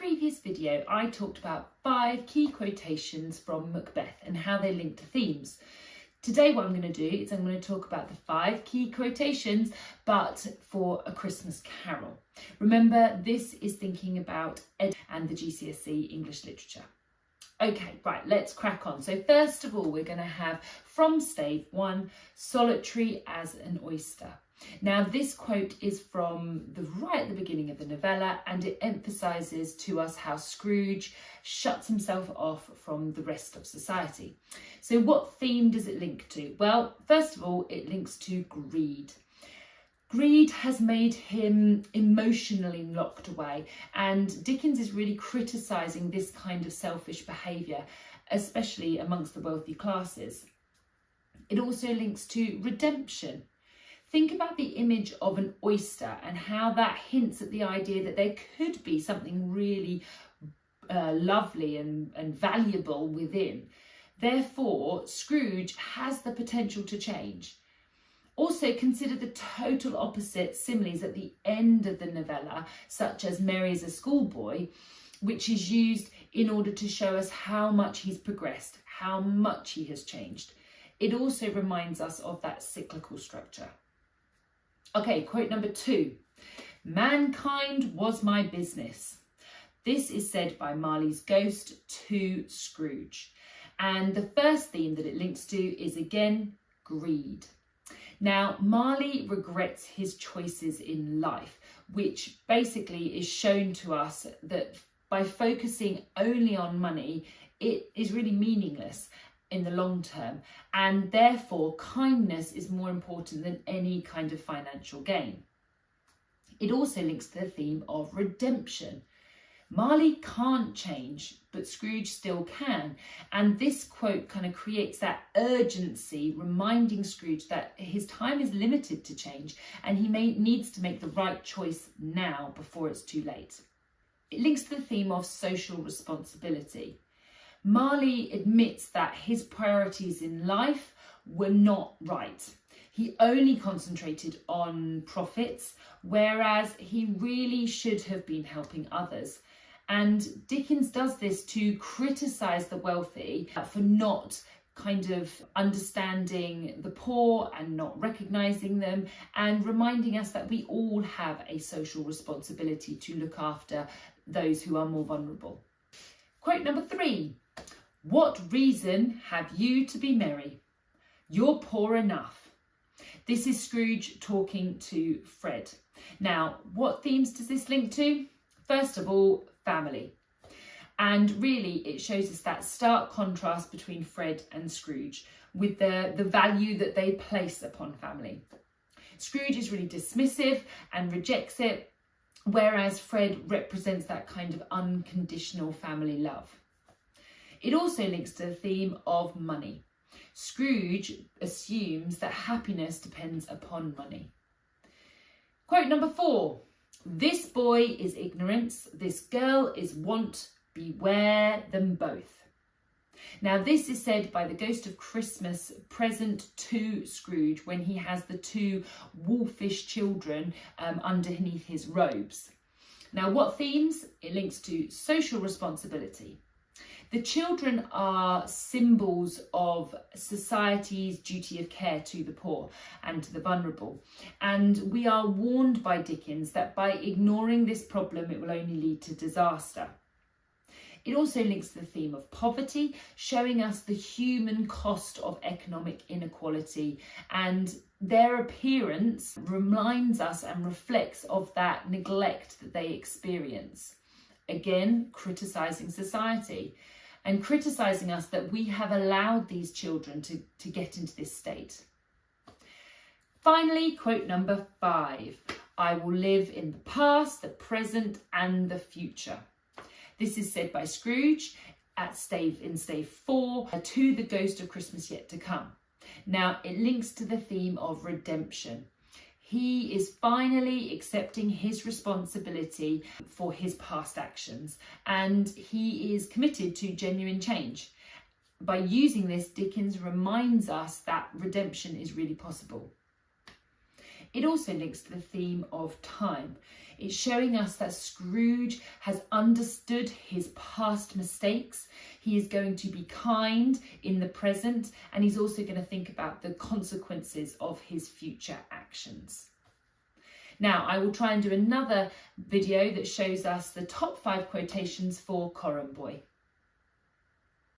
previous video, I talked about 5 key quotations from Macbeth and how they link to themes. Today what I'm going to do is I'm going to talk about the 5 key quotations, but for A Christmas Carol. Remember, this is thinking about Edexcel and the GCSE English literature. Okay, right, let's crack on. So first of all, we're going to have from Stave 1, solitary as an oyster. Now this quote is from right at the beginning of the novella, and it emphasises to us how Scrooge shuts himself off from the rest of society. So what theme does it link to? Well, first of all, it links to greed. Greed has made him emotionally locked away, and Dickens is really criticising this kind of selfish behaviour, especially amongst the wealthy classes. It also links to redemption. Think about the image of an oyster and how that hints at the idea that there could be something really lovely and valuable within. Therefore, Scrooge has the potential to change. Also, consider the total opposite similes at the end of the novella, such as Merry as a schoolboy, which is used in order to show us how much he's progressed, how much he has changed. It also reminds us of that cyclical structure. Okay, quote number 2. Mankind was my business. This is said by Marley's ghost to Scrooge. And the first theme that it links to is again greed. Now, Marley regrets his choices in life, which basically is shown to us that by focusing only on money, it is really meaningless in the long term, and therefore kindness is more important than any kind of financial gain. It also links to the theme of redemption. Marley can't change, but Scrooge still can, and this quote kind of creates that urgency, reminding Scrooge that his time is limited to change and he needs to make the right choice now before it's too late. It links to the theme of social responsibility. Marley admits that his priorities in life were not right. He only concentrated on profits, whereas he really should have been helping others. And Dickens does this to criticise the wealthy for not kind of understanding the poor and not recognising them, and reminding us that we all have a social responsibility to look after those who are more vulnerable. Quote number 3. What reason have you to be merry? You're poor enough. This is Scrooge talking to Fred. Now, what themes does this link to? First of all, family. And really, it shows us that stark contrast between Fred and Scrooge with the value that they place upon family. Scrooge is really dismissive and rejects it, whereas Fred represents that kind of unconditional family love. It also links to the theme of money. Scrooge assumes that happiness depends upon money. Quote number 4. This boy is ignorance, this girl is want, beware them both. Now this is said by the ghost of Christmas present to Scrooge when he has the 2 wolfish children underneath his robes. Now what themes? It links to social responsibility. The children are symbols of society's duty of care to the poor and to the vulnerable. And we are warned by Dickens that by ignoring this problem, it will only lead to disaster. It also links to the theme of poverty, showing us the human cost of economic inequality, and their appearance reminds us and reflects of that neglect that they experience. Again, criticising society and criticising us that we have allowed these children to get into this state. Finally, quote number 5. I will live in the past, the present and the future. This is said by Scrooge in Stave 4 to the ghost of Christmas yet to come. Now, it links to the theme of redemption. He is finally accepting his responsibility for his past actions, and he is committed to genuine change. By using this, Dickens reminds us that redemption is really possible. It also links to the theme of time. It's showing us that Scrooge has understood his past mistakes. He is going to be kind in the present, and he's also going to think about the consequences of his future actions. Now, I will try and do another video that shows us the top 5 quotations for Coram Boy.